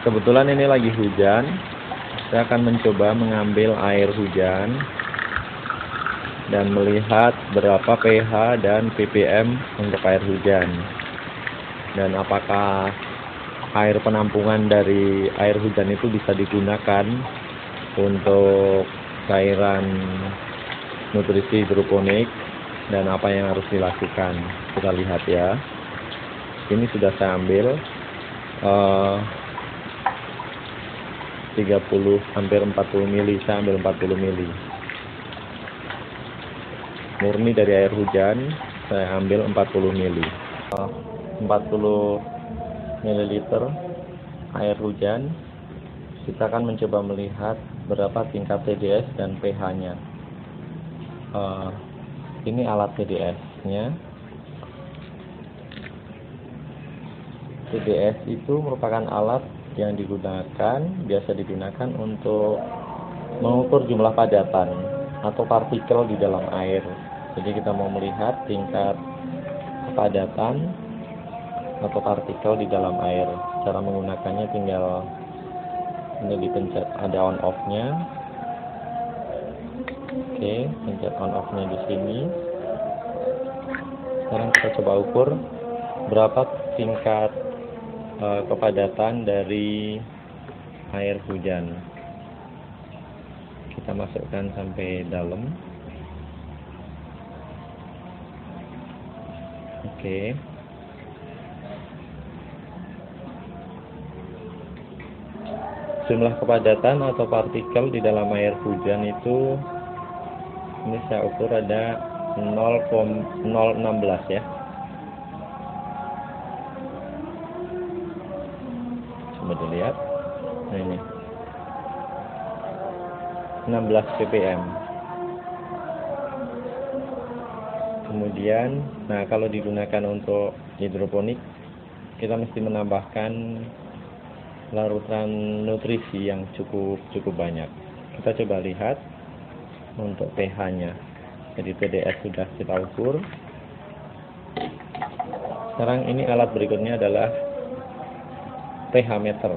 Kebetulan ini lagi hujan. Saya akan mencoba mengambil air hujan dan melihat berapa pH dan ppm untuk air hujan, dan apakah air penampungan dari air hujan itu bisa digunakan untuk cairan nutrisi hidroponik, dan apa yang harus dilakukan. Kita lihat ya. Ini sudah saya ambil 30 hampir 40 mili. Saya ambil 40 mili murni dari air hujan. Saya ambil 40 mili 40 ml air hujan. Kita akan mencoba melihat berapa tingkat TDS dan pH nya. Ini alat TDS nya. TDS itu merupakan alat yang biasa digunakan untuk mengukur jumlah padatan atau partikel di dalam air. Jadi kita mau melihat tingkat kepadatan atau partikel di dalam air. Cara menggunakannya tinggal ini dipencet, ada on off nya. Oke, pencet on off nya di sini. Sekarang kita coba ukur berapa tingkat kepadatan dari air hujan. Kita masukkan sampai dalam. Oke. Jumlah kepadatan atau partikel di dalam air hujan itu, ini saya ukur ada 0,016 ya. Coba dilihat. Nah ini 16 ppm. Kemudian, nah kalau digunakan untuk hidroponik, kita mesti menambahkan larutan nutrisi yang cukup banyak. Kita coba lihat untuk pH nya. Jadi TDS sudah kita ukur. Sekarang ini alat berikutnya adalah pH meter.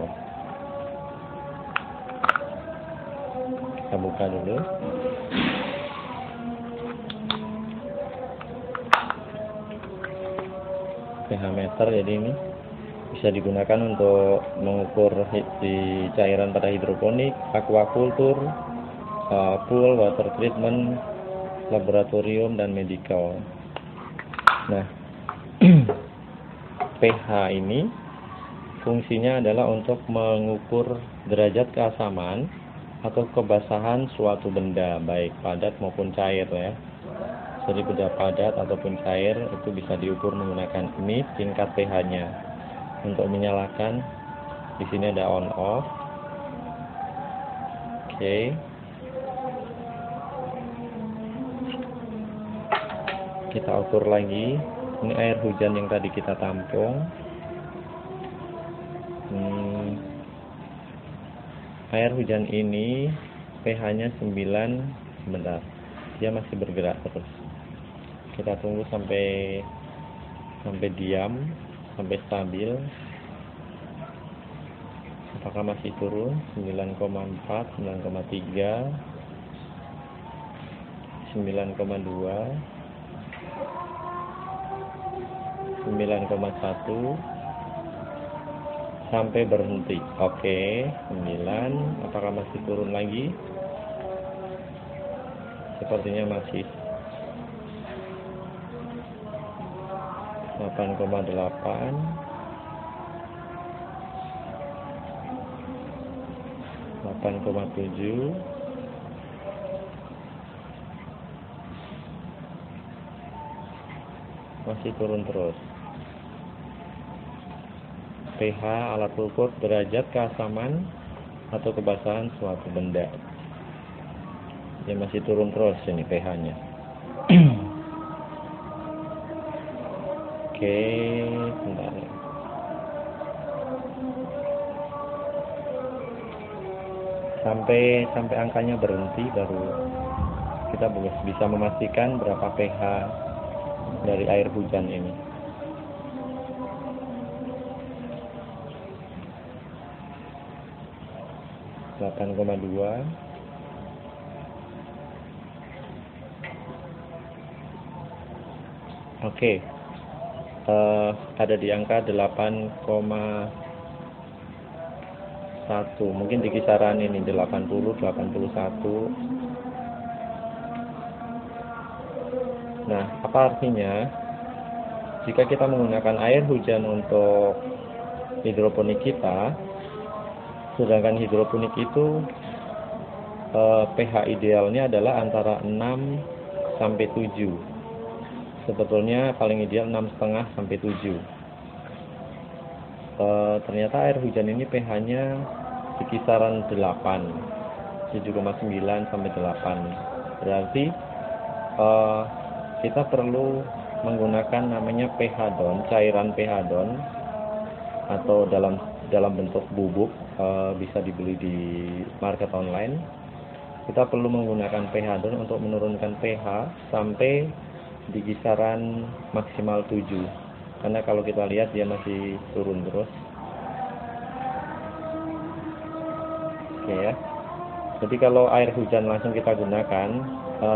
Kita buka dulu. pH meter, jadi ini bisa digunakan untuk mengukur di cairan pada hidroponik, aquaculture, pool, water treatment, laboratorium, dan medical. Nah, pH ini fungsinya adalah untuk mengukur derajat keasaman atau kebasahan suatu benda, baik padat maupun cair ya. Jadi benda padat ataupun cair itu bisa diukur menggunakan ini tingkat pH-nya. Untuk menyalakan, di sini ada on off. Oke. Kita ukur lagi. Ini air hujan yang tadi kita tampung. Air hujan ini pH-nya 9. Sebentar, dia masih bergerak terus. Kita tunggu sampai diam, sampai stabil. Apakah masih turun? 9,4, 9,3, 9,2, 9,1 sampai berhenti. Oke, 9. Apakah masih turun lagi? Sepertinya masih. 8,8, 8,7, masih turun terus. pH alat ukur derajat keasaman atau kebasahan suatu benda. Dia masih turun terus ini pH-nya. Oke, bentar. Sampai angkanya berhenti baru kita bisa memastikan berapa pH dari air hujan ini. 8,2. Oke, ada di angka 8,1, mungkin di kisaran ini 80, 81. Nah, apa artinya? Jika kita menggunakan air hujan untuk hidroponik kita, sedangkan hidroponik itu pH idealnya adalah antara 6 sampai 7. Sebetulnya paling ideal 6,5 sampai 7. Ternyata air hujan ini pH-nya di kisaran 8, 7,9 sampai 8. Berarti kita perlu menggunakan namanya pH don, cairan pH don, atau dalam bentuk bubuk, bisa dibeli di market online. Kita perlu menggunakan pH don untuk menurunkan pH sampai di kisaran maksimal 7, karena kalau kita lihat dia masih turun terus. Oke ya, jadi kalau air hujan langsung kita gunakan,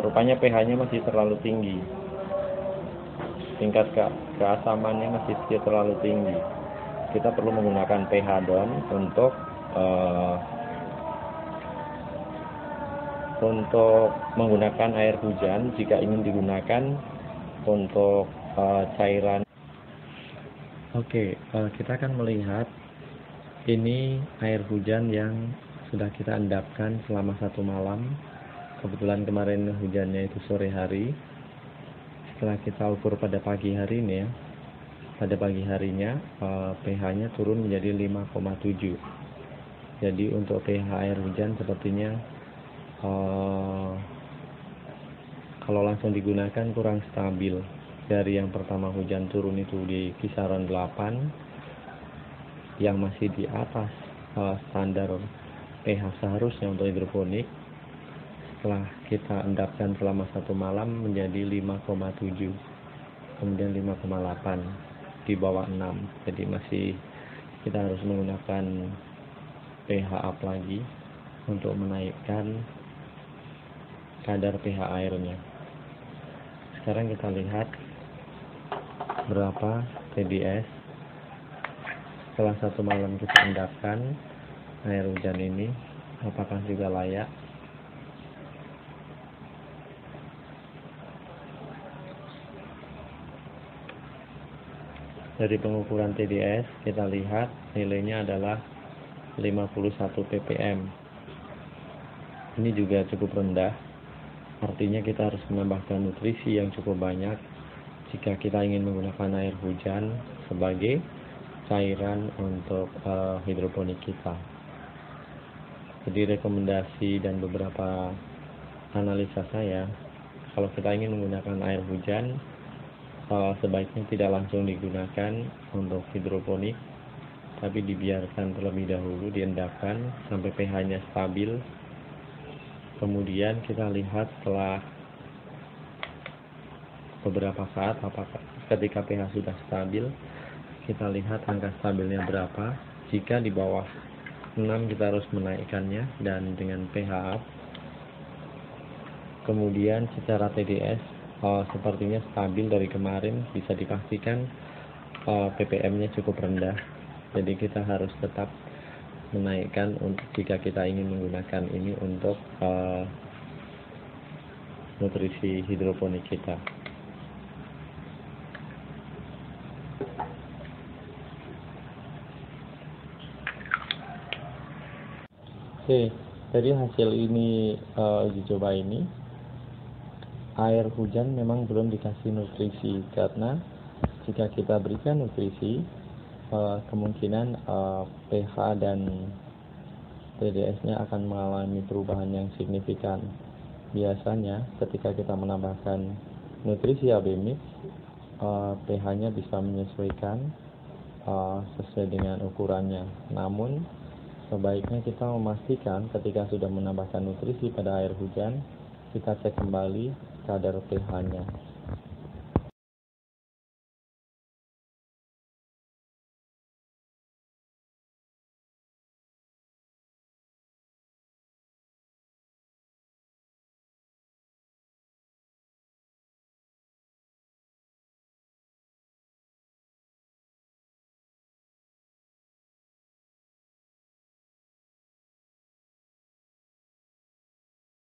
rupanya pH-nya masih terlalu tinggi, tingkat keasamannya masih terlalu tinggi. Kita perlu menggunakan pH don untuk menggunakan air hujan jika ingin digunakan untuk cairan. Oke, kita akan melihat ini air hujan yang sudah kita endapkan selama 1 malam. Kebetulan kemarin hujannya itu sore hari. Setelah kita ukur pada pagi hari ini ya, pada pagi harinya pH-nya turun menjadi 5,7. Jadi untuk pH air hujan sepertinya kalau langsung digunakan kurang stabil. Dari yang pertama hujan turun itu di kisaran 8, yang masih di atas standar pH seharusnya untuk hidroponik. Setelah kita endapkan selama 1 malam menjadi 5,7, kemudian 5,8, di bawah 6. Jadi masih kita harus menggunakan pH up lagi untuk menaikkan kadar pH airnya. Sekarang kita lihat berapa TDS setelah 1 malam kita endapkan air hujan ini, apakah juga layak. Dari pengukuran TDS kita lihat nilainya adalah 51 ppm. Ini juga cukup rendah. Artinya kita harus menambahkan nutrisi yang cukup banyak jika kita ingin menggunakan air hujan sebagai cairan untuk hidroponik kita. Jadi rekomendasi dan beberapa analisa saya, kalau kita ingin menggunakan air hujan, sebaiknya tidak langsung digunakan untuk hidroponik, tapi dibiarkan terlebih dahulu, diendapkan sampai pH-nya stabil. Kemudian kita lihat setelah beberapa saat, apakah ketika pH sudah stabil, kita lihat angka stabilnya berapa. Jika di bawah 6 kita harus menaikkannya dan dengan pH up. Kemudian secara TDS sepertinya stabil dari kemarin, bisa dipastikan ppm-nya cukup rendah. Jadi kita harus tetap menaikkan jika kita ingin menggunakan ini untuk nutrisi hidroponik kita. Oke, dari hasil ini uji coba ini, air hujan memang belum dikasih nutrisi, karena jika kita berikan nutrisi, kemungkinan pH dan TDS-nya akan mengalami perubahan yang signifikan. Biasanya ketika kita menambahkan nutrisi AB mix, pH-nya bisa menyesuaikan sesuai dengan ukurannya. Namun sebaiknya kita memastikan ketika sudah menambahkan nutrisi pada air hujan, kita cek kembali kadar pH-nya.